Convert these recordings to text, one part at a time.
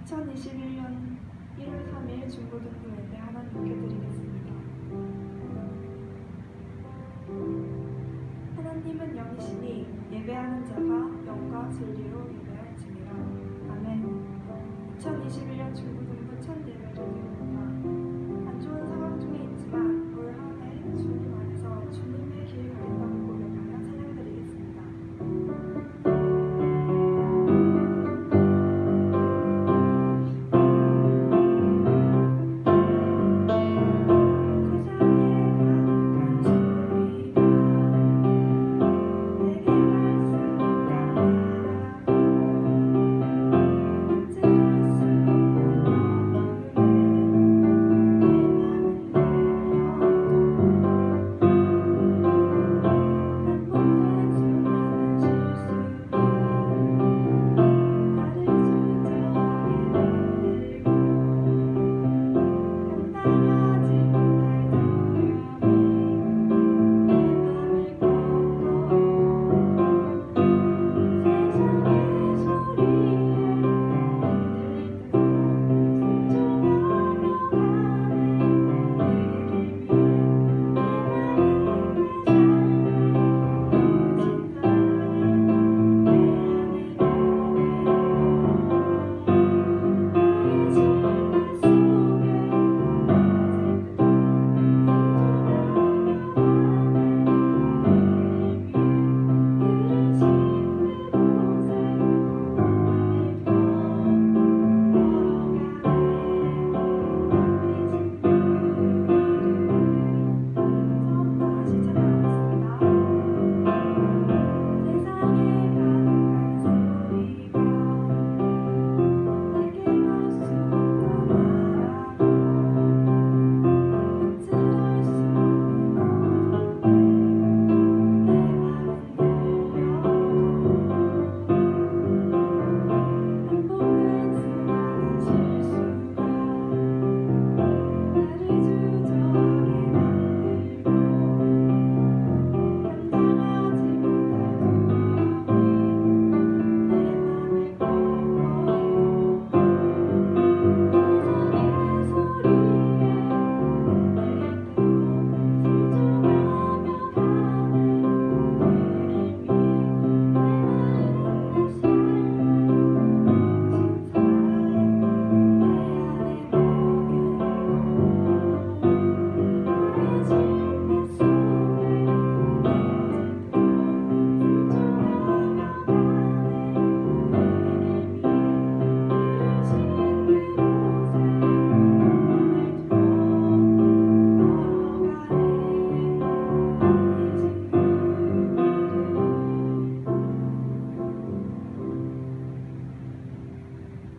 (2021년 1월 3일) 중고등부 예배 하나님께 드리겠습니다. 하나님은 영이시니 예배하는 자가 영과 진리로 예배할지니라. 아멘. 2021년 중고등부 첫 예배를 드립니다. 안 좋은 상황 중에 있지만 올 한 해 주님 안에서 주님의 길 가린다고 고백하며 찬양드리겠습니다.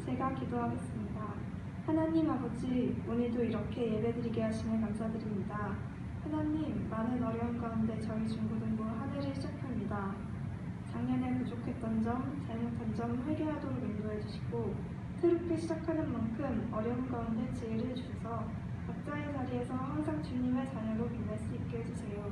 제가 기도하겠습니다. 하나님 아버지, 오늘도 이렇게 예배드리게 하시니 감사드립니다. 하나님, 많은 어려움 가운데 저희 중고등부 한 해를 시작합니다. 작년에 부족했던 점, 잘못한 점 회개하도록 인도해 주시고 새롭게 시작하는 만큼 어려움 가운데 지혜를 주셔서 각자의 자리에서 항상 주님의 자녀로 빛날 수 있게 해주세요.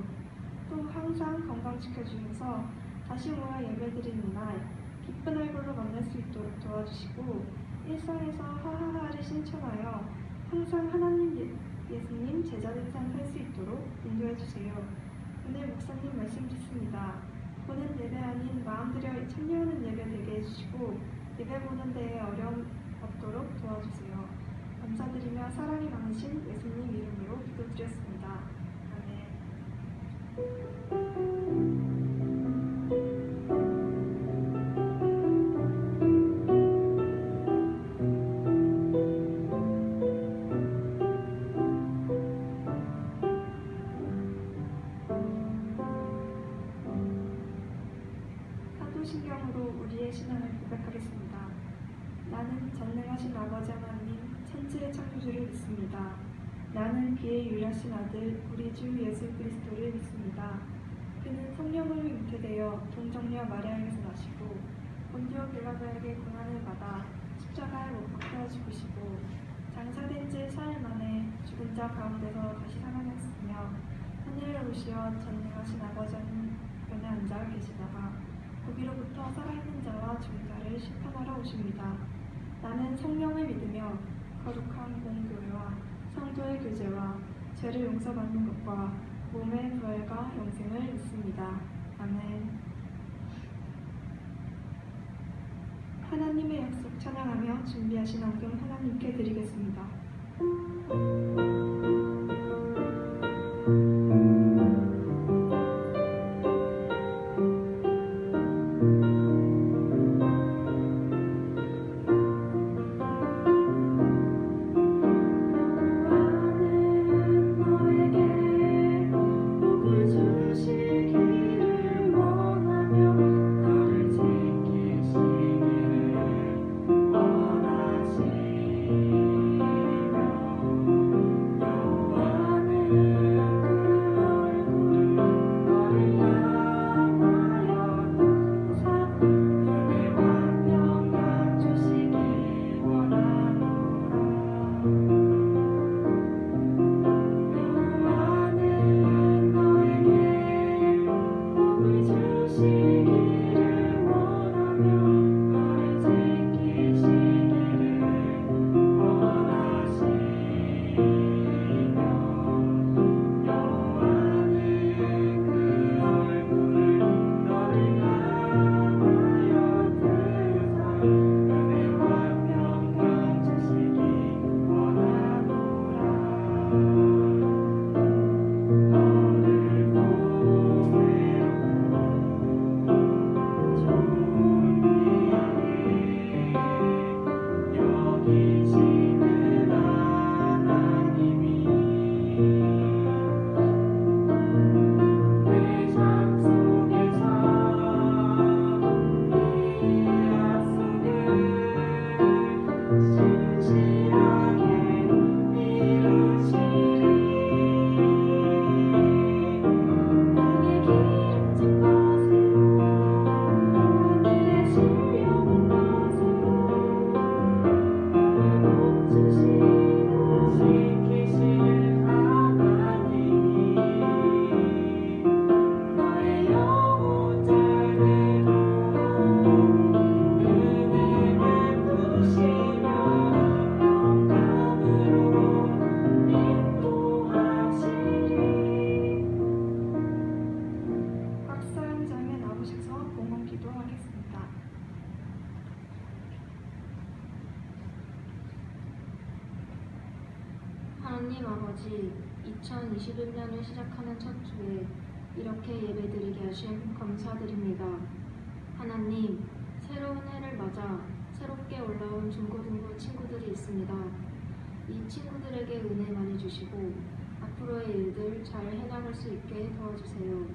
또 항상 건강 지켜주셔서 다시 모여 예배드리는 날 기쁜 얼굴로 만날 수 있도록 도와주시고 일상에서 하하하를 실천하여 항상 하나님 예수님 제자된 삶 살 수 있도록 인도해 주세요. 오늘 목사님 말씀 듣습니다. 보는 예배 아닌 마음 들여 참여하는 예배 되게 해주시고 예배 보는 데에 어려움 없도록 도와주세요. 감사드리며 사랑이 많으신 예수님 이름으로 기도드렸습니다. 아멘. 사도신경으로 우리의 신앙을 고백하겠습니다. 나는 전능하신 아버지 하나님 천지의 창조주를 믿습니다. 나는 그의 유일하신 아들 우리 주 예수 그리스도를 믿습니다. 그는 성령으로 잉태되어 동정녀 마리아에게서 나시고 본디오 빌라도에게 고난을 받아 십자가에 못 박혀 죽으시고 장사된 지 사흘 만에 죽은 자 가운데서 다시 살아났으며 하늘에 오시어 전능하신 아버지 하나님께 앉아 계시다가 거기로부터 살아있는 자와 죽은 자를 심판하러 오십니다. 나는 성령을 믿으며 거룩한 공교회와 성도의 교제와 죄를 용서받는 것과 몸의 부활과 영생을 믿습니다. 아멘. 하나님의 약속 찬양하며 준비하신 헌금 하나님께 드리겠습니다. 하나님 아버지, 2021년을 시작하는 첫 주에 이렇게 예배드리게 하심 감사드립니다. 하나님, 새로운 해를 맞아 새롭게 올라온 중고등부 친구들이 있습니다. 이 친구들에게 은혜 많이 주시고 앞으로의 일들 잘 해나갈 수 있게 도와주세요.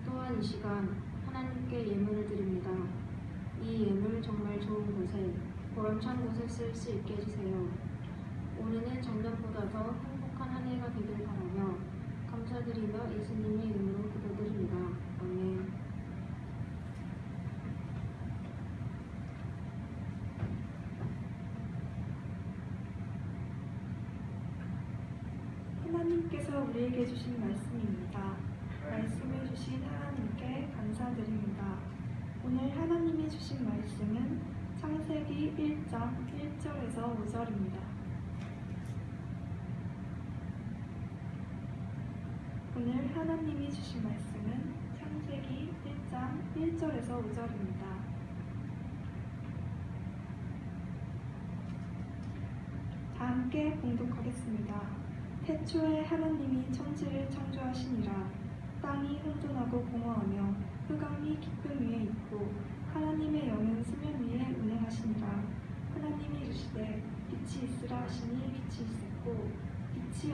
또한 이 시간 하나님께 예물을 드립니다. 이 예물 정말 좋은 곳에, 보람찬 곳에 쓸 수 있게 해주세요. 올해는 작년보다 더 행복한 한 해가 되길 바라며 감사드리며 예수님의 이름으로 기도드립니다. 아멘. 하나님께서 우리에게 주신 말씀입니다. 말씀을 주신 하나님께 감사드립니다. 오늘 하나님이 주신 말씀은 창세기 1장 1절에서 5절입니다. 오늘 하나님이 주신 말씀은 창세기 1장 1절에서 5절입니다. 다 함께 봉독하겠습니다. 태초에 하나님이 천지를 창조하시니라. 땅이 혼돈하고 공허하며 흑암이 깊음 위에 있고 하나님의 영은 수면 위에 운행하시니라. 하나님이 이르시되 빛이 있으라 하시니 빛이 있었고 빛이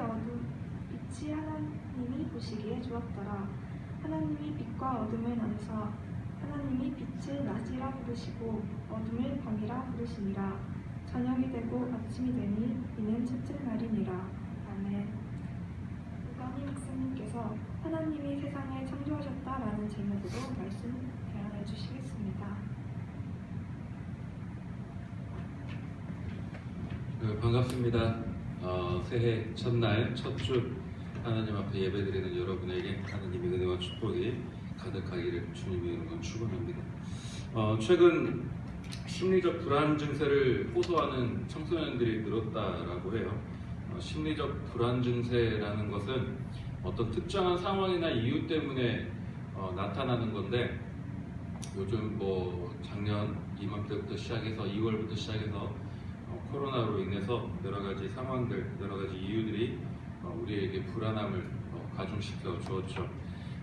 하나님이 보시기에 좋았더라. 하나님이 빛과 어둠을 나누사 하나님이 빛을 낮이라 부르시고 어둠을 밤이라 부르시니라. 저녁이 되고 아침이 되니 이는 첫째 날이니라. 아멘. 우가니 목사님께서 하나님이 세상을 창조하셨다라는 제목으로 말씀 대안해 주시겠습니다. 네, 반갑습니다. 새해 첫날 첫 주 하나님 앞에 예배드리는 여러분에게 하나님의 은혜와 축복이 가득하기를 주님의 이름으로 축원합니다. 최근 심리적 불안 증세를 호소하는 청소년들이 늘었다라고 해요. 심리적 불안 증세라는 것은 어떤 특정한 상황이나 이유 때문에 나타나는 건데, 요즘 작년 이맘때부터 시작해서 2월부터 시작해서 코로나로 인해서 여러 가지 상황들, 여러 가지 이유들이 우리에게 불안함을 가중시켜 주었죠.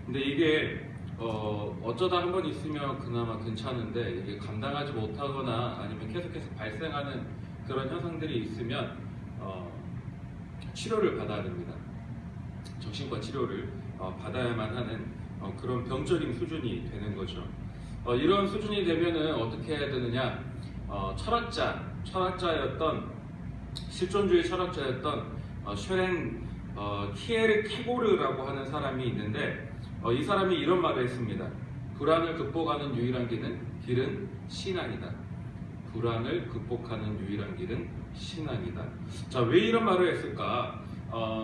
근데 이게 어쩌다 한 번 있으면 그나마 괜찮은데, 이게 감당하지 못하거나 아니면 계속해서 발생하는 그런 현상들이 있으면 치료를 받아야 됩니다. 정신과 치료를 받아야만 하는 그런 병적인 수준이 되는 거죠. 이런 수준이 되면은 어떻게 해야 되느냐? 철학자였던 실존주의 철학자였던 쉐렌 키에르 케고르라고 하는 사람이 있는데, 이 사람이 이런 말을 했습니다. 불안을 극복하는 유일한 길은 신앙이다. 불안을 극복하는 유일한 길은 신앙이다. 자, 왜 이런 말을 했을까?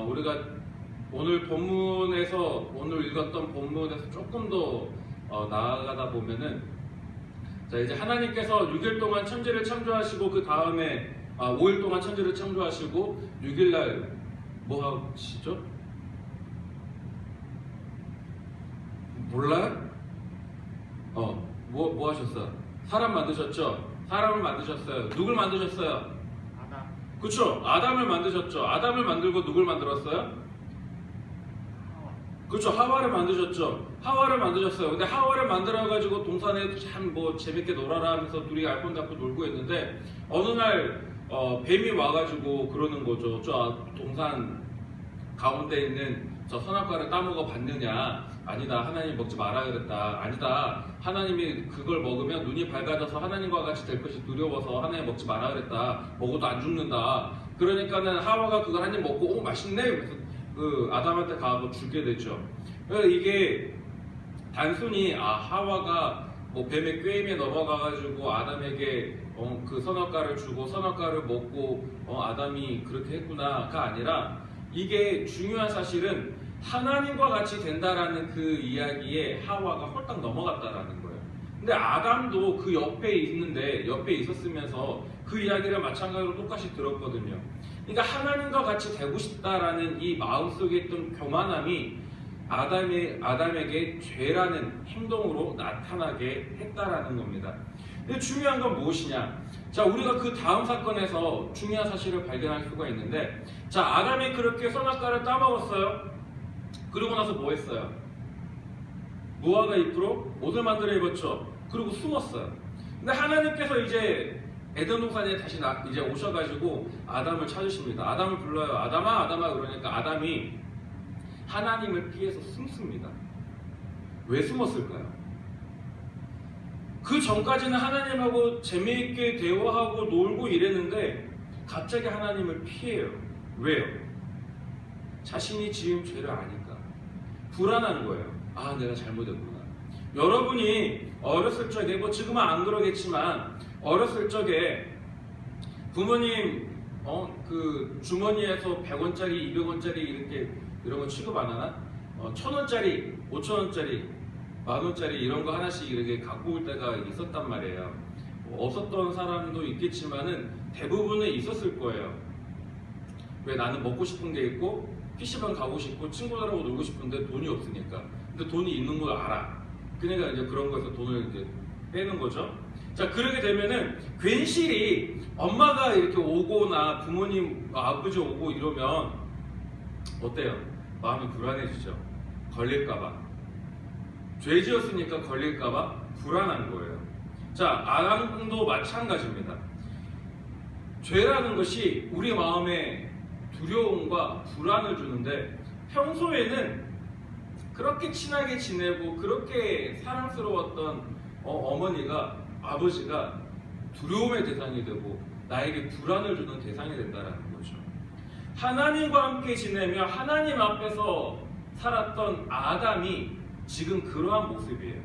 우리가 오늘 읽었던 본문에서 조금 더 나아가다 보면은, 자, 이제 하나님께서 6일 동안 천지를 창조하시고 그 다음에 5일 동안 천지를 창조하시고 6일 날 뭐 하시죠? 몰라요? 뭐 하셨어요? 사람 만드셨죠? 사람을 만드셨어요. 누굴 만드셨어요? 아담. 그쵸? 아담을 만드셨죠? 아담을 만들고 누굴 만들었어요? 하와. 그쵸? 하와를 만드셨죠? 하와를 만드셨어요. 근데 하와를 만들어가지고 동산에 참 재밌게 놀아라 하면서 둘이 알콩달콩 놀고 있는데, 어느 날 뱀이 와가지고 그러는 거죠. 저 동산 가운데 있는 저 선악과를 따먹어 봤느냐? 아니다, 하나님 먹지 마라 그랬다. 아니다, 하나님이 그걸 먹으면 눈이 밝아져서 하나님과 같이 될 것이 두려워서 하나님 먹지 마라 그랬다. 먹어도 안 죽는다. 그러니까는 하와가 그걸 한 입 먹고 맛있네? 그래서 그 아담한테 가서 주게 되죠. 그래서 이게 단순히 하와가 뱀의 꾀임에 넘어가가지고 아담에게 그 선악과를 주고 선악과를 먹고 아담이 그렇게 했구나가 아니라, 이게 중요한 사실은 하나님과 같이 된다라는 그 이야기에 하와가 홀딱 넘어갔다라는 거예요. 근데 아담도 그 옆에 있었으면서 그 이야기를 마찬가지로 똑같이 들었거든요. 그러니까 하나님과 같이 되고 싶다라는 이 마음속에 있던 교만함이 아담에게 죄라는 행동으로 나타나게 했다라는 겁니다. 근데 중요한 건 무엇이냐? 자, 우리가 그 다음 사건에서 중요한 사실을 발견할 수가 있는데, 자, 아담이 그렇게 선악과를 따먹었어요. 그러고 나서 뭐 했어요? 무화과 잎으로 옷을 만들어 입었죠. 그리고 숨었어요. 근데 하나님께서 이제 에덴 동산에 다시 이제 오셔가지고 아담을 찾으십니다. 아담을 불러요. 아담아, 아담아. 그러니까 아담이 하나님을 피해서 숨습니다. 왜 숨었을까요? 그 전까지는 하나님하고 재미있게 대화하고 놀고 이랬는데 갑자기 하나님을 피해요. 왜요? 자신이 지은 죄를 아니까. 불안한 거예요. 내가 잘못했구나. 여러분이 어렸을 적에, 지금은 안 그러겠지만 어렸을 적에 부모님 그 주머니에서 100원짜리, 200원짜리 이런 거 취급 안 하나? 1000원짜리, 5000원짜리, 10,000원짜리 이런 거 하나씩 이렇게 갖고 올 때가 있었단 말이에요. 없었던 사람도 있겠지만은 대부분은 있었을 거예요. 왜? 나는 먹고 싶은 게 있고 PC방 가고 싶고 친구들하고 놀고 싶은데 돈이 없으니까. 근데 돈이 있는 걸 알아. 그러니까 이제 그런 거에서 돈을 이제 빼는 거죠. 자, 그러게 되면은 괜시리 엄마가 이렇게 오거나 부모님, 아버지 오고 이러면 어때요? 마음이 불안해지죠. 걸릴까봐. 죄 지었으니까 걸릴까봐 불안한 거예요. 자, 아랑도 마찬가지입니다. 죄라는 것이 우리 마음에 두려움과 불안을 주는데 평소에는 그렇게 친하게 지내고 그렇게 사랑스러웠던 어머니가 아버지가 두려움의 대상이 되고 나에게 불안을 주는 대상이 된다는 거죠. 하나님과 함께 지내며 하나님 앞에서 살았던 아담이 지금 그러한 모습이에요.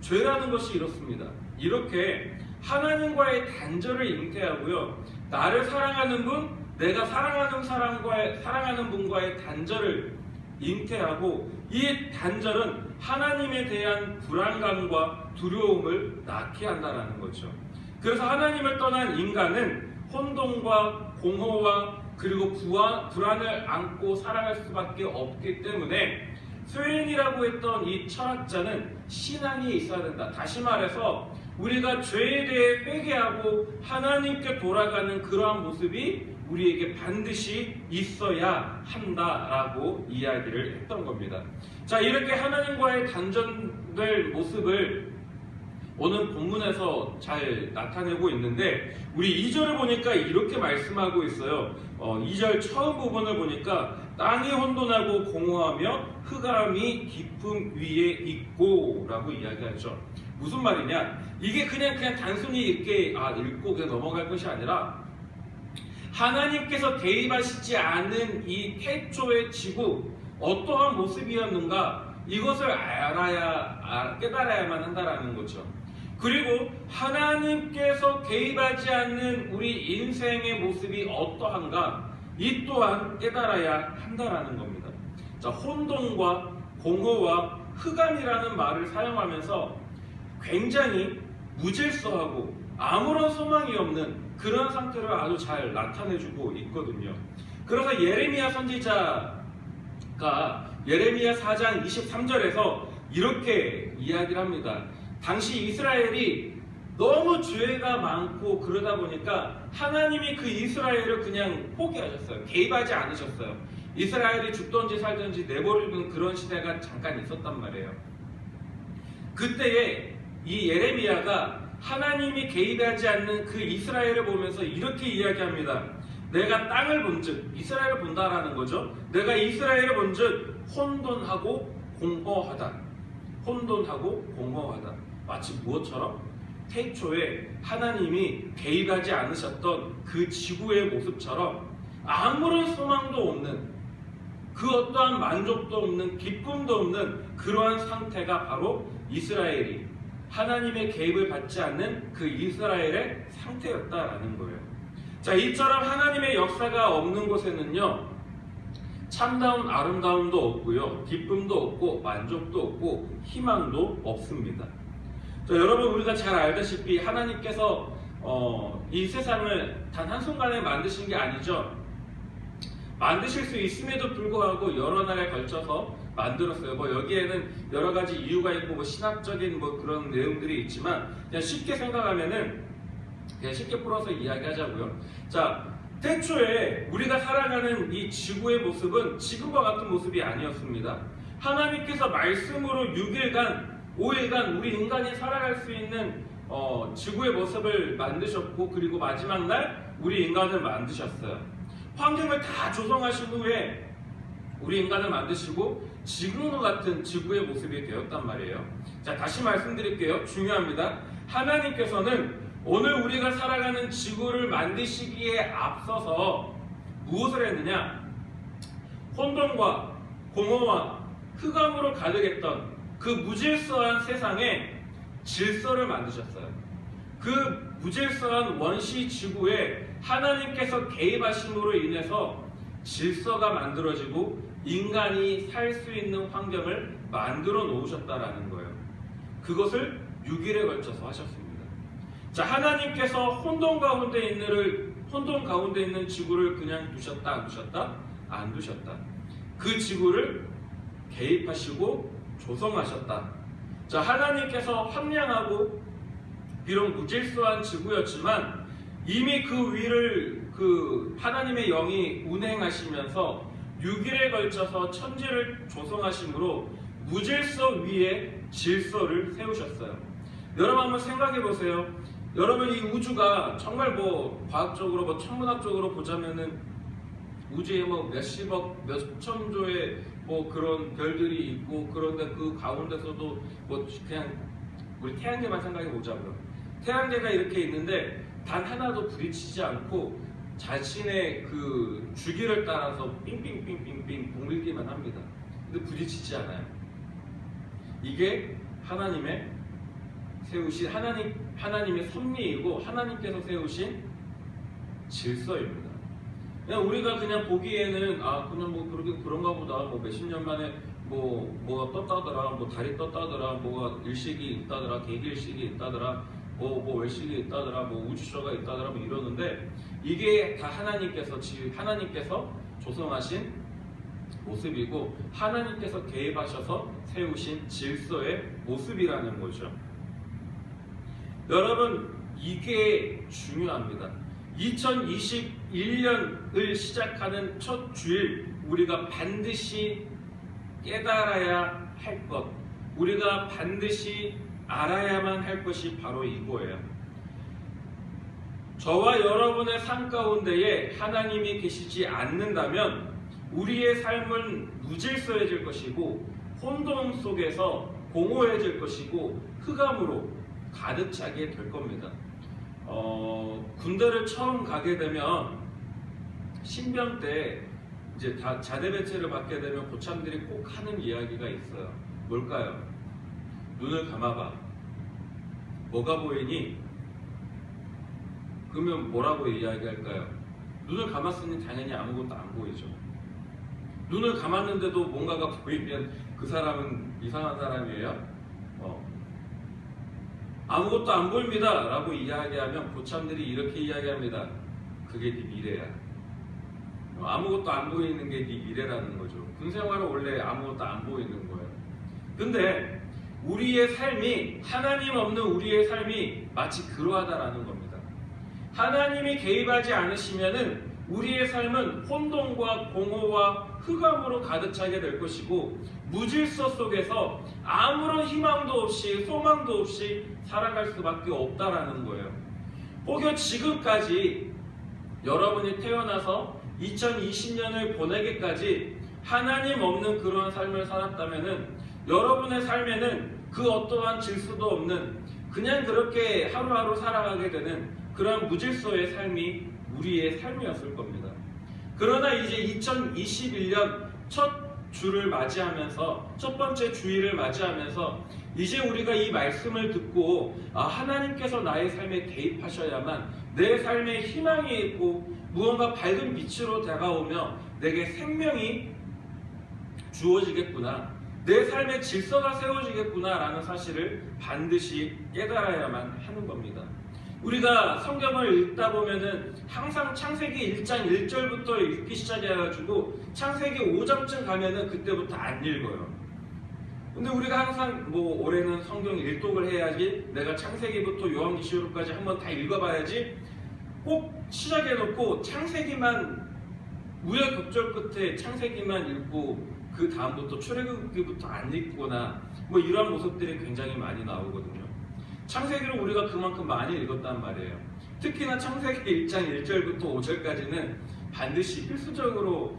죄라는 것이 이렇습니다. 이렇게 하나님과의 단절을 잉태하고요. 나를 사랑하는 분, 내가 사랑하는 분과의 단절을 잉태하고 이 단절은 하나님에 대한 불안감과 두려움을 낳게 한다는 거죠. 그래서 하나님을 떠난 인간은 혼돈과 공허와 그리고 불안을 안고 살아갈 수밖에 없기 때문에 스웨인이라고 했던 이 철학자는 신앙이 있어야 된다. 다시 말해서 우리가 죄에 대해 회개하고 하나님께 돌아가는 그러한 모습이 우리에게 반드시 있어야 한다라고 이야기를 했던 겁니다. 자, 이렇게 하나님과의 단절될 모습을 오늘 본문에서 잘 나타내고 있는데 우리 2절을 보니까 이렇게 말씀하고 있어요. 2절 처음 부분을 보니까 땅이 혼돈하고 공허하며 흑암이 깊음 위에 있고 라고 이야기하죠. 무슨 말이냐? 이게 그냥 단순히 이렇게 읽고 그냥 넘어갈 것이 아니라 하나님께서 개입하시지 않은 이 태초의 지구 어떠한 모습이었는가 이것을 깨달아야만 한다라는 거죠. 그리고 하나님께서 개입하지 않는 우리 인생의 모습이 어떠한가 이 또한 깨달아야 한다라는 겁니다. 자, 혼돈과 공허와 흑암이라는 말을 사용하면서 굉장히 무질서하고 아무런 소망이 없는 그런 상태를 아주 잘 나타내주고 있거든요. 그래서 예레미야 선지자가 예레미야 4장 23절에서 이렇게 이야기를 합니다. 당시 이스라엘이 너무 죄가 많고 그러다 보니까 하나님이 그 이스라엘을 그냥 포기하셨어요. 개입하지 않으셨어요. 이스라엘이 죽든지 살든지 내버려두는 그런 시대가 잠깐 있었단 말이에요. 그때에 이 예레미야가 하나님이 개입하지 않는 그 이스라엘을 보면서 이렇게 이야기합니다. 내가 땅을 본즉 이스라엘을 본다라는 거죠. 내가 이스라엘을 본즉 혼돈하고 공허하다. 혼돈하고 공허하다. 마치 무엇처럼? 태초에 하나님이 개입하지 않으셨던 그 지구의 모습처럼 아무런 소망도 없는 그 어떠한 만족도 없는 기쁨도 없는 그러한 상태가 바로 이스라엘이 하나님의 개입을 받지 않는 그 이스라엘의 상태였다라는 거예요. 자, 이처럼 하나님의 역사가 없는 곳에는요 참다운 아름다움도 없고요 기쁨도 없고 만족도 없고 희망도 없습니다. 자, 여러분 우리가 잘 알다시피 하나님께서 이 세상을 단 한순간에 만드신 게 아니죠. 만드실 수 있음에도 불구하고 여러 날에 걸쳐서 만들었어요. 여기에는 여러 가지 이유가 있고 신학적인 그런 내용들이 있지만 그냥 쉽게 생각하면은 그냥 쉽게 풀어서 이야기하자고요. 자, 태초에 우리가 살아가는 이 지구의 모습은 지금과 같은 모습이 아니었습니다. 하나님께서 말씀으로 6일간 5일간 우리 인간이 살아갈 수 있는 지구의 모습을 만드셨고 그리고 마지막 날 우리 인간을 만드셨어요. 환경을 다 조성하신 후에 우리 인간을 만드시고 지금과 같은 지구의 모습이 되었단 말이에요. 자, 다시 말씀드릴게요. 중요합니다. 하나님께서는 오늘 우리가 살아가는 지구를 만드시기에 앞서서 무엇을 했느냐? 혼돈과 공허와 흑암으로 가득했던 그 무질서한 세상에 질서를 만드셨어요. 그 무질서한 원시 지구에 하나님께서 개입하심으로 인해서 질서가 만들어지고 인간이 살 수 있는 환경을 만들어 놓으셨다라는 거예요. 그것을 6일에 걸쳐서 하셨습니다. 자, 하나님께서 혼돈 가운데 있는 지구를 그냥 두셨다 안 두셨다? 안 두셨다. 그 지구를 개입하시고 조성하셨다. 자, 하나님께서 함량하고 비록 무질서한 지구였지만 이미 그 위를 하나님의 영이 운행하시면서 6일에 걸쳐서 천지를 조성하심으로 무질서 위에 질서를 세우셨어요. 여러분 한번 생각해 보세요. 여러분 이 우주가 정말 과학적으로 천문학적으로 보자면은 우주에 몇십억, 몇천조의 그런 별들이 있고, 그런데 그 가운데서도 그냥 우리 태양계만 생각해 보자고요. 태양계가 이렇게 있는데 단 하나도 부딪히지 않고 자신의 그 주기를 따라서 삥삥삥삥삥 동밀기만 합니다. 근데 부딪히지 않아요. 이게 하나님의 세우신 하나님의 섭리이고 하나님께서 세우신 질서입니다. 그냥 우리가 그냥 보기에는 그냥 그런가 보다. 몇십 년 만에 뭐가 떴다더라, 달이 떴다더라, 뭐가 일식이 있다더라, 개기일식이 있다더라, 월식이 있다더라, 우주쇼가 있다더라, 이러는데 이게 다 하나님께서 조성하신 모습이고 하나님께서 개입하셔서 세우신 질서의 모습이라는 거죠. 여러분, 이게 중요합니다. 2021년을 시작하는 첫 주일, 우리가 반드시 깨달아야 할 것, 우리가 반드시 알아야만 할 것이 바로 이거예요. 저와 여러분의 삶 가운데에 하나님이 계시지 않는다면 우리의 삶은 무질서해질 것이고 혼돈 속에서 공허해질 것이고 흑암으로 가득 차게 될 겁니다. 군대를 처음 가게 되면 신병 때 이제 다 자대 배치를 받게 되면 고참들이 꼭 하는 이야기가 있어요. 뭘까요? 눈을 감아봐. 뭐가 보이니? 그러면 뭐라고 이야기할까요? 눈을 감았으니 당연히 아무것도 안 보이죠. 눈을 감았는데도 뭔가가 보이면 그 사람은 이상한 사람이에요. 아무것도 안 보입니다 라고 이야기하면 고참들이 이렇게 이야기합니다. 그게 네 미래야. 아무것도 안 보이는 게 네 미래라는 거죠. 군 생활은 원래 아무것도 안 보이는 거예요. 근데 우리의 삶이, 하나님 없는 우리의 삶이 마치 그러하다라는 겁니다. 하나님이 개입하지 않으시면은 우리의 삶은 혼돈과 공허와 흑암으로 가득 차게 될 것이고 무질서 속에서 아무런 희망도 없이 소망도 없이 살아갈 수밖에 없다라는 거예요. 혹여 지금까지 여러분이 태어나서 2020년을 보내기까지 하나님 없는 그런 삶을 살았다면은 여러분의 삶에는 그 어떠한 질서도 없는 그냥 그렇게 하루하루 살아가게 되는 그런 무질서의 삶이 우리의 삶이었을 겁니다. 그러나 이제 2021년 첫 주를 맞이하면서, 첫 번째 주일을 맞이하면서 이제 우리가 이 말씀을 듣고 하나님께서 나의 삶에 개입하셔야만 내 삶에 희망이 있고 무언가 밝은 빛으로 다가오며 내게 생명이 주어지겠구나, 내 삶의 질서가 세워지겠구나 라는 사실을 반드시 깨달아야만 하는 겁니다. 우리가 성경을 읽다 보면은 항상 창세기 1장 1절부터 읽기 시작해가지고 창세기 5장쯤 가면은 그때부터 안 읽어요. 근데 우리가 항상 올해는 성경 일독을 해야지, 내가 창세기부터 요한계시록까지 한번 다 읽어봐야지, 꼭 시작해놓고 창세기만 우여곡절 끝에 창세기만 읽고 그 다음부터 출애굽기부터 안 읽거나 이런 모습들이 굉장히 많이 나오거든요. 창세기를 우리가 그만큼 많이 읽었단 말이에요. 특히나 창세기 1장 1절부터 5절까지는 반드시 필수적으로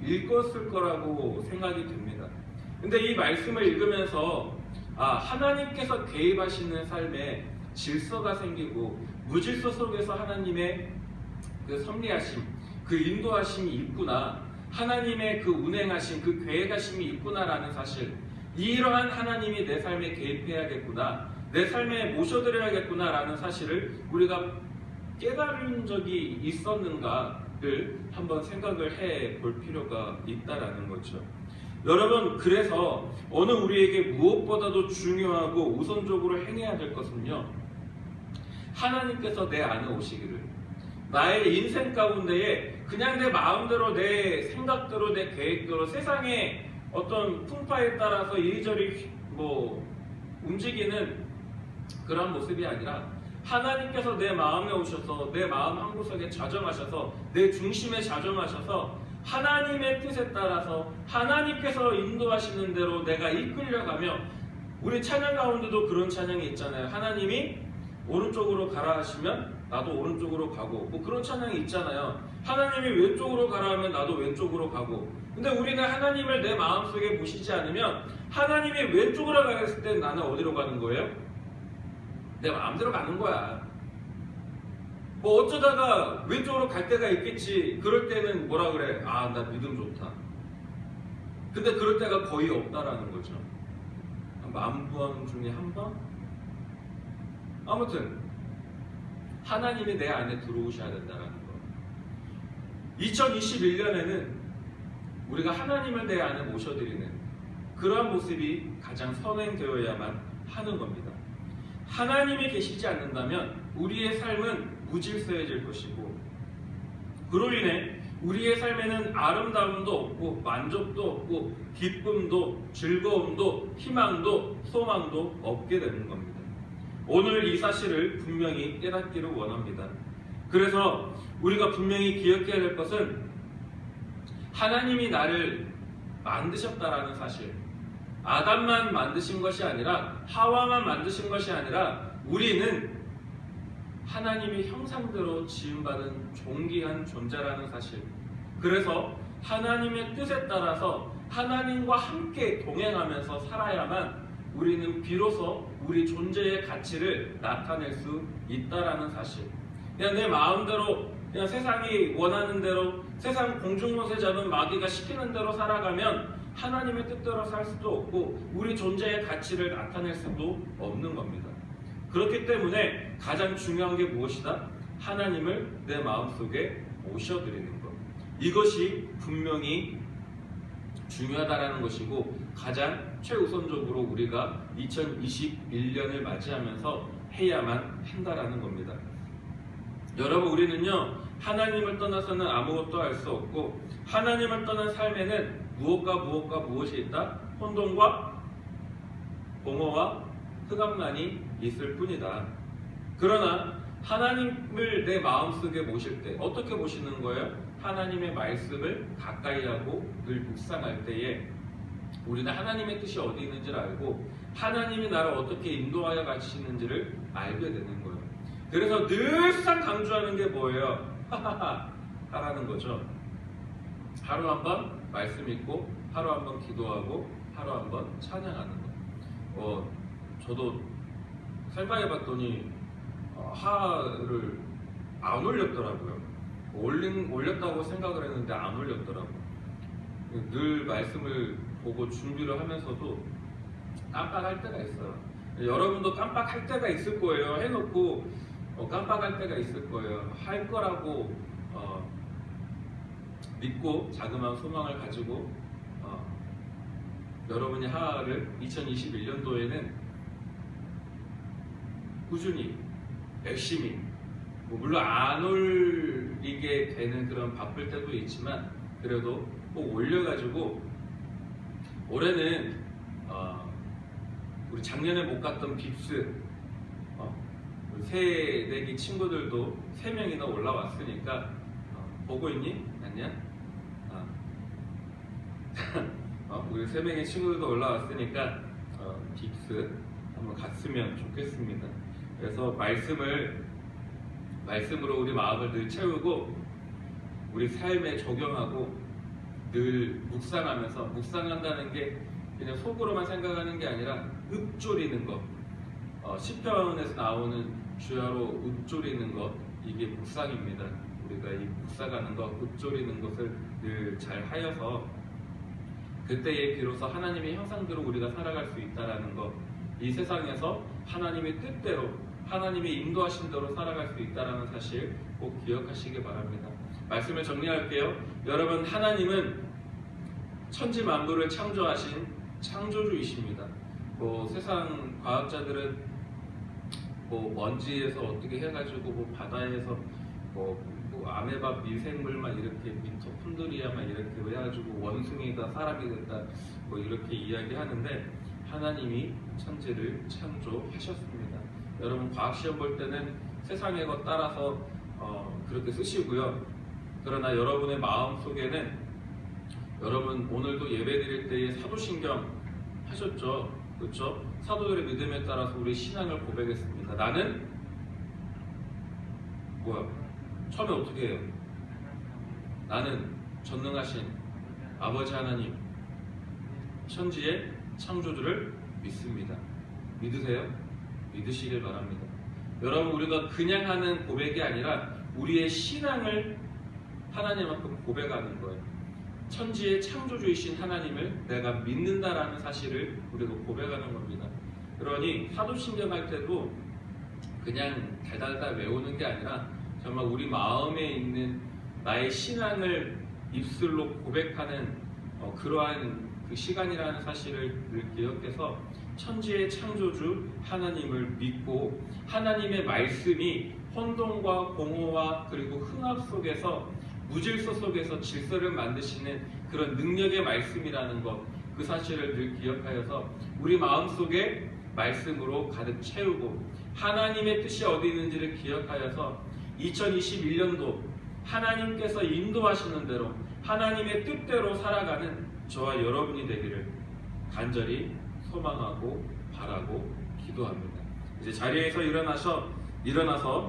읽었을 거라고 생각이 됩니다. 근데 이 말씀을 읽으면서 하나님께서 개입하시는 삶에 질서가 생기고 무질서 속에서 하나님의 그 섭리하심, 그 인도하심이 있구나, 하나님의 그 운행하심, 그 계획하심이 있구나라는 사실, 이러한 하나님이 내 삶에 개입해야겠구나, 내 삶에 모셔드려야겠구나라는 사실을 우리가 깨달은 적이 있었는가를 한번 생각을 해볼 필요가 있다라는 거죠. 여러분, 그래서 어느 우리에게 무엇보다도 중요하고 우선적으로 행해야 될 것은요, 하나님께서 내 안에 오시기를, 나의 인생 가운데에 그냥 내 마음대로, 내 생각대로, 내 계획대로 세상의 어떤 풍파에 따라서 이리저리 움직이는 그런 모습이 아니라 하나님께서 내 마음에 오셔서 내 마음 한구석에 자정하셔서 내 중심에 자정하셔서 하나님의 뜻에 따라서 하나님께서 인도하시는 대로 내가 이끌려가며, 우리 찬양 가운데도 그런 찬양이 있잖아요. 하나님이 오른쪽으로 가라 하시면 나도 오른쪽으로 가고, 그런 찬양이 있잖아요. 하나님이 왼쪽으로 가라 하면 나도 왼쪽으로 가고. 근데 우리는 하나님을 내 마음속에 모시지 않으면 하나님이 왼쪽으로 가랬을 때 나는 어디로 가는 거예요? 내 마음대로 가는 거야. 어쩌다가 왼쪽으로 갈 때가 있겠지. 그럴 때는 뭐라 그래? 아, 나 믿음 좋다. 근데 그럴 때가 거의 없다라는 거죠. 한 10,000번 중에 한 번? 아무튼 하나님이 내 안에 들어오셔야 된다는 거. 2021년에는 우리가 하나님을 내 안에 모셔드리는 그러한 모습이 가장 선행되어야만 하는 겁니다. 하나님이 계시지 않는다면 우리의 삶은 무질서해질 것이고, 그로 인해 우리의 삶에는 아름다움도 없고 만족도 없고 기쁨도 즐거움도 희망도 소망도 없게 되는 겁니다. 오늘 이 사실을 분명히 깨닫기를 원합니다. 그래서 우리가 분명히 기억해야 될 것은 하나님이 나를 만드셨다라는 사실, 아담만 만드신 것이 아니라 하와만 만드신 것이 아니라 우리는 하나님의 형상대로 지음받은 존귀한 존재라는 사실, 그래서 하나님의 뜻에 따라서 하나님과 함께 동행하면서 살아야만 우리는 비로소 우리 존재의 가치를 나타낼 수 있다라는 사실. 그냥 내 마음대로, 그냥 세상이 원하는 대로, 세상 공중못에 잡은 마귀가 시키는 대로 살아가면 하나님의 뜻대로 살 수도 없고 우리 존재의 가치를 나타낼 수도 없는 겁니다. 그렇기 때문에 가장 중요한 게 무엇이다? 하나님을 내 마음속에 모셔드리는 것. 이것이 분명히 중요하다라는 것이고 가장 최우선적으로 우리가 2021년을 맞이하면서 해야만 한다라는 겁니다. 여러분, 우리는요 하나님을 떠나서는 아무것도 할 수 없고, 하나님을 떠난 삶에는 무엇과 무엇이 있다? 혼돈과 공허와 흑암만이 있을 뿐이다. 그러나 하나님을 내 마음속에 모실 때 어떻게 모시는 거예요? 하나님의 말씀을 가까이 하고 늘 묵상할 때에 우리는 하나님의 뜻이 어디 있는지를 알고 하나님이 나를 어떻게 인도하여 가시는지를 알게 되는 거예요. 그래서 늘상 강조하는 게 뭐예요? 하하하 하라는 거죠. 하루 한 번 말씀 읽고, 하루 한 번 기도하고, 하루 한 번 찬양하는 거. 저도 생각해봤더니 하를 안 올렸더라고요. 올렸다고 생각을 했는데 안 올렸더라고요. 늘 말씀을 보고 준비를 하면서도 깜빡할 때가 있어요. 여러분도 깜빡할 때가 있을 거예요. 해놓고 깜빡할 때가 있을 거예요. 할 거라고 믿고 자그마한 소망을 가지고 여러분이 하를 2021년도에는 꾸준히 열심히, 물론 안 올리게 되는 그런 바쁠 때도 있지만 그래도 꼭 올려가지고, 올해는 우리 작년에 못 갔던 빕스 우리 새내기 친구들도 3명이나 올라왔으니까 보고 있니? 아니야? 우리 3명의 친구들도 올라왔으니까 빕스 한번 갔으면 좋겠습니다. 그래서 말씀으로 우리 마음을 늘 채우고 우리 삶에 적용하고 늘 묵상하면서, 묵상한다는 게 그냥 속으로만 생각하는 게 아니라 읊조리는 것. 시편에서 나오는 주야로 읊조리는 것, 이게 묵상입니다. 우리가 이 묵상하는 것, 읊조리는 것을 늘 잘 하여서 그때에 비로소 하나님의 형상대로 우리가 살아갈 수 있다는 것, 이 세상에서 하나님의 뜻대로, 하나님의 인도하신 대로 살아갈 수 있다는 사실 꼭 기억하시기 바랍니다. 말씀을 정리할게요. 여러분, 하나님은 천지 만물을 창조하신 창조주이십니다. 세상 과학자들은 먼지에서 어떻게 해가지고 바다에서 뭐 아메바 미생물만 이렇게 미토콘드리아만 이렇게 해가지고 원숭이가 사람이 됐다 뭐 이렇게 이야기하는데 하나님이 천지를 창조하셨습니다. 여러분 과학 시험 볼 때는 세상의 것 따라서 그렇게 쓰시고요. 그러나 여러분의 마음 속에는 여러분 오늘도 예배드릴 때에 사도신경 하셨죠? 그렇죠? 사도들의 믿음에 따라서 우리 신앙을 고백했습니다. 나는 뭐야? 처음에 어떻게 해요? 나는 전능하신 아버지 하나님 천지의 창조주를 믿습니다. 믿으세요? 믿으시길 바랍니다. 여러분 우리가 그냥 하는 고백이 아니라 우리의 신앙을 하나님만큼 고백하는 거예요. 천지의 창조주이신 하나님을 내가 믿는다라는 사실을 우리가 고백하는 겁니다. 그러니 사도신경 할 때도 그냥 달달달 외우는 게 아니라 정말 우리 마음에 있는 나의 신앙을 입술로 고백하는 그러한 그 시간이라는 사실을 늘 기억해서 천지의 창조주 하나님을 믿고 하나님의 말씀이 혼돈과 공허와 그리고 흥합 속에서 무질서 속에서 질서를 만드시는 그런 능력의 말씀이라는 것, 그 사실을 늘 기억하여서 우리 마음속에 말씀으로 가득 채우고 하나님의 뜻이 어디 있는지를 기억하여서 2021년도 하나님께서 인도하시는 대로 하나님의 뜻대로 살아가는 저와 여러분이 되기를 간절히 소망하고 바라고 기도합니다. 이제 자리에서 일어나서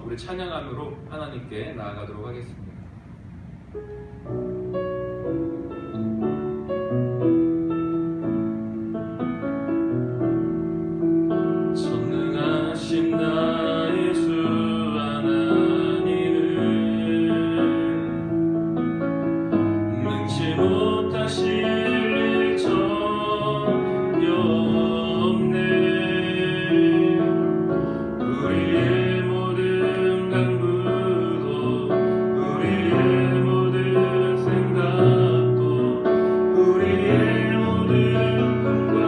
우리 찬양함으로 하나님께 나아가도록 하겠습니다. 전능하신 나의 주 하나님을 능치 못하실 일 전혀 없네. 우리의 모든 강구도 우리의 모든 생각도 우리의 모든 꿈과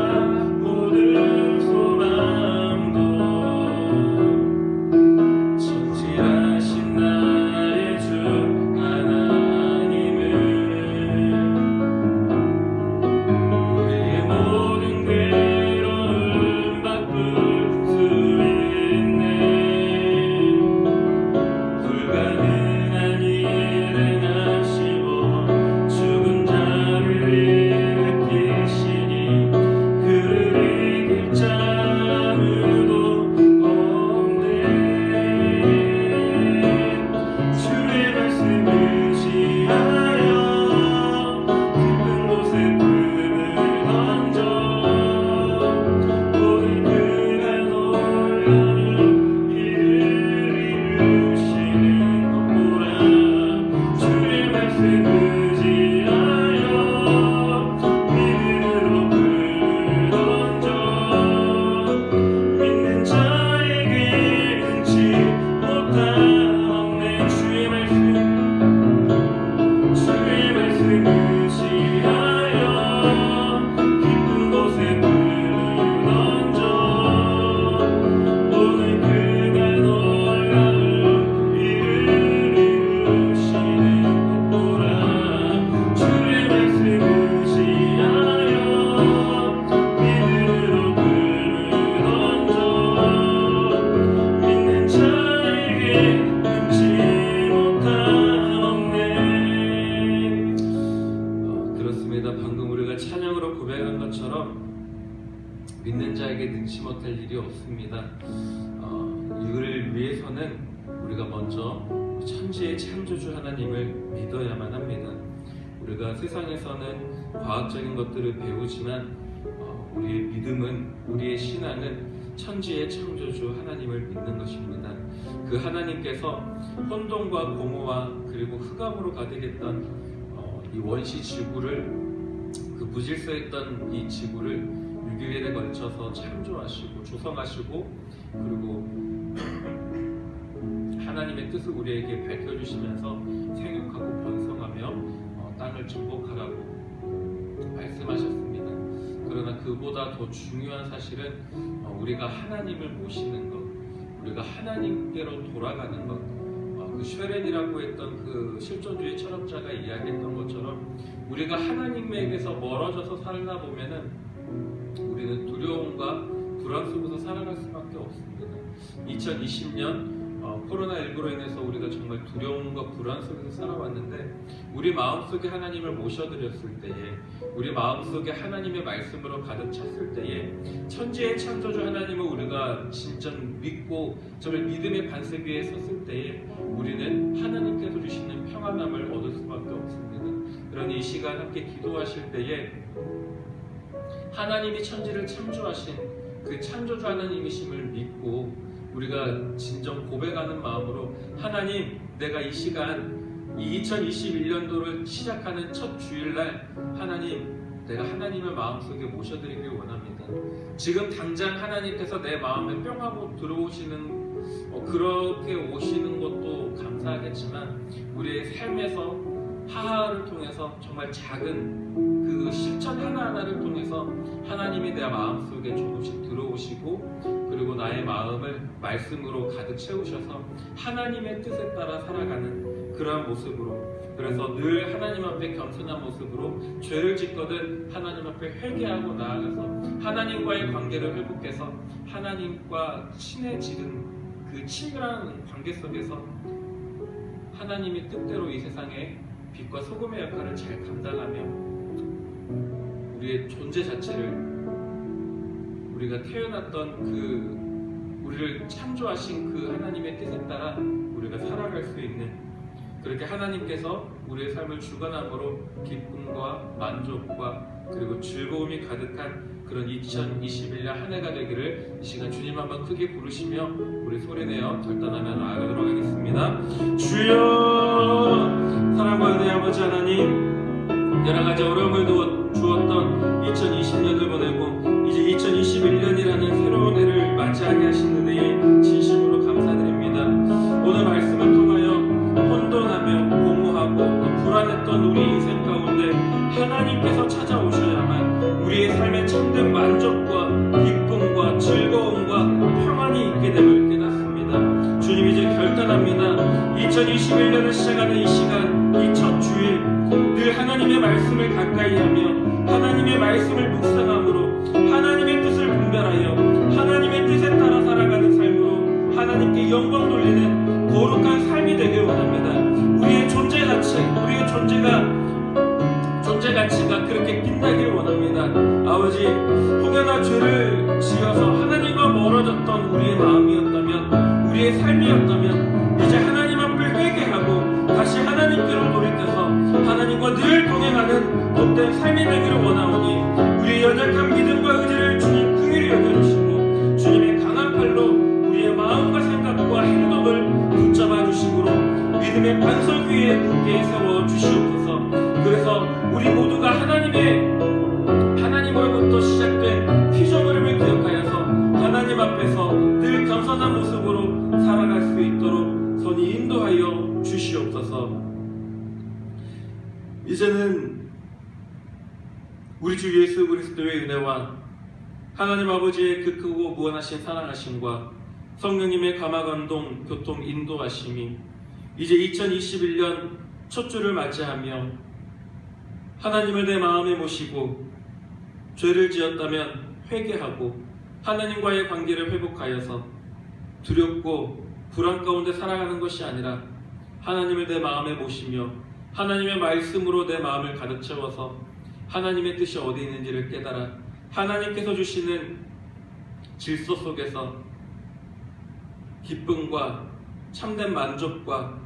모든 소망도 진실하신 나의 주 하나님을 우리의 모든 괴로움 바꿀 수 있네. 불가능한 일을 하시고 죽은 자를 일으키시니 그를 이길 자 아무도 없네. 주의 말씀 의지하여 깊은 곳에 불을 던져 오늘 그가 놀라는 일을 이루시는 것 보라. 주의 말씀 의지하여 믿음으로 불을 던져 믿는 자에게 능치 못함 없네. 주의 말씀 의지하여 깊은 곳에 불을 던져 오늘 그가 놀라운 일을 이루시는 것 보라. 주의 말씀 의지하여 믿음으로 불을 던져 믿는 자에게 능치 못함 없네. 그렇습니다. 방금 우리가 찬양으로 고백한 것처럼 믿는 자에게 능치 못할 일이 없습니다. 이를 위해서는 우리가 먼저 천지의 창조주 하나님을 믿어야만 합니다. 우리가 세상에서는 과학적인 것들을 배우지만 우리의 믿음은, 우리의 신앙은 천지의 창조주 하나님을 믿는 것입니다. 그 하나님께서 혼돈과 공허와 그리고 흑암으로 가득했던 이 원시 지구를, 그 무질서했던 이 지구를 6일에 걸쳐서 창조하시고 조성하시고 그리고 하나님의 뜻을 우리에게 밝혀주시면서 생육하고 번성하며 땅을 축복하라고 말씀하셨습니다. 그러나 그보다 더 중요한 사실은 우리가 하나님을 모시는 것, 우리가 하나님께로 돌아가는 것, 그 그 쉐렌이라고 했던 그 실존주의 철학자가 이야기했던 것처럼 우리가 하나님에게서 멀어져서 살다 보면은 우리는 두려움과 불안 속에서 살아갈 수밖에 없습니다. 2020년 코로나19로 인해서 우리가 정말 두려움과 불안 속에서 살아왔는데 우리 마음속에 하나님을 모셔드렸을 때에 우리 마음속에 하나님의 말씀으로 가득 찼을 때에 천지의 창조주 하나님을 우리가 진짜 믿고 정말 믿음의 반석 위에 섰을 때에 우리는 하나님께서 주시는 평안함을 얻을 수밖에 없습니다. 그러니 이 시간 함께 기도하실 때에 하나님이 천지를 창조하신 그 창조주 하나님이심을 믿고 우리가 진정 고백하는 마음으로 하나님, 내가 이 시간 이 2021년도를 시작하는 첫 주일날 하나님, 내가 하나님의 마음속에 모셔드리길 원합니다. 지금 당장 하나님께서 내 마음에 뿅 하고 들어오시는 그렇게 오시는 것도 감사하겠지만 우리의 삶에서 하하를 통해서 정말 작은 그 실천 하나하나를 통해서 하나님이 내 마음속에 조금씩 들어오시고 그리고 나의 마음을 말씀으로 가득 채우셔서 하나님의 뜻에 따라 살아가는 그러한 모습으로, 그래서 늘 하나님 앞에 겸손한 모습으로 죄를 짓거든 하나님 앞에 회개하고 나아가서 하나님과의 관계를 회복해서 하나님과 친해지는 그 친밀한 관계 속에서 하나님의 뜻대로 이 세상에 빛과 소금의 역할을 잘 감당하며 우리의 존재 자체를 우리가 태어났던 그 우리를 창조하신 그 하나님의 뜻에 따라 우리가 살아갈 수 있는, 그렇게 하나님께서 우리의 삶을 주관함으로 기쁨과 만족과 그리고 즐거움이 가득한 그런 2021년 한 해가 되기를 이 시간 주님 한번 크게 부르시며 우리 소리내어 결단하며 나아가도록 하겠습니다. 주여, 사랑과 은혜의 아버지 하나님, 여러 가지 어려움을 주었던 2020년을 보내고 이제 2021년이라는 새로운 해를 맞이하게 하신 은혜에 진심으로 감사드립니다. 오늘 말씀을 통하여 혼돈하며 공허하고 또 불안했던 우리 인생 가운데 하나님께서 찾아오셔야만 우리의 삶에 참된 만족과 기쁨과 즐거움과 평안이 있게 됨을 깨닫습니다. 주님, 이제 결단합니다. 2021년을 시작하는 이 시간, 이 첫 주일 늘 하나님의 말씀을 가까이 하며 하나님의 말씀을 묵상함으로 하나님의 뜻을 분별하여 하나님의 뜻에 따라 살아가는 삶으로 하나님께 영광 돌리는 거룩한 삶이 되길 원합니다. 우리의 존재 자체, 우리의 존재 가치가 그렇게 빛나길 원합니다. 아버지, 혹여나 죄를 지어서 하나님과 멀어졌던 우리의 마음이었다면, 우리의 삶이었다면 이제 하나님 앞을 회개하고 다시 하나님께로 돌이켜서 하나님과 늘 동행하는 복된 삶이 되기를 원하오니 우리의 연약한 믿음과 의지를 주님 긍휼히 여겨주시고 주님의 강한 팔로 우리의 마음과 생각과 행동을 붙잡아 주심으로 믿음의 반석 위에 굳게 세워 주시옵소서. 그래서 우리 모두가 하나님으로부터 시작된 피조물임을 기억하여서 하나님 앞에서 늘 겸손한 모습으로 살아갈 수 있도록 선히 인도하여 주시옵소서. 이제는 우리 주 예수 그리스도의 은혜와 하나님 아버지의 그 크고 무한하신 사랑하심과 성령님의 감화감동 교통 인도하심이 이제 2021년 첫 주를 맞이하며 하나님을 내 마음에 모시고 죄를 지었다면 회개하고 하나님과의 관계를 회복하여서 두렵고 불안 가운데 살아가는 것이 아니라 하나님을 내 마음에 모시며 하나님의 말씀으로 내 마음을 가득 채워서 하나님의 뜻이 어디 있는지를 깨달아 하나님께서 주시는 질서 속에서 기쁨과 참된 만족과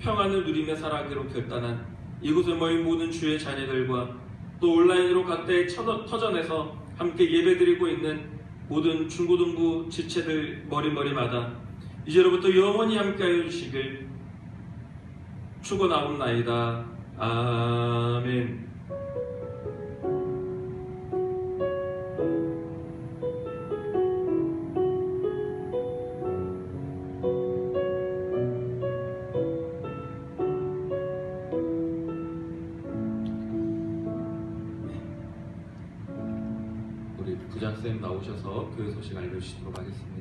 평안을 누리며 살아가기로 결단한 이곳에 모인 모든 주의 자녀들과 또 온라인으로 각대의 터전에서 함께 예배드리고 있는 모든 중고등부 지체들 머리마다 이제로부터 영원히 함께하여 주시길 축원하옵나이다. 아멘. 우리 부장쌤 나오셔서 교회 소식 알려주시도록 하겠습니다.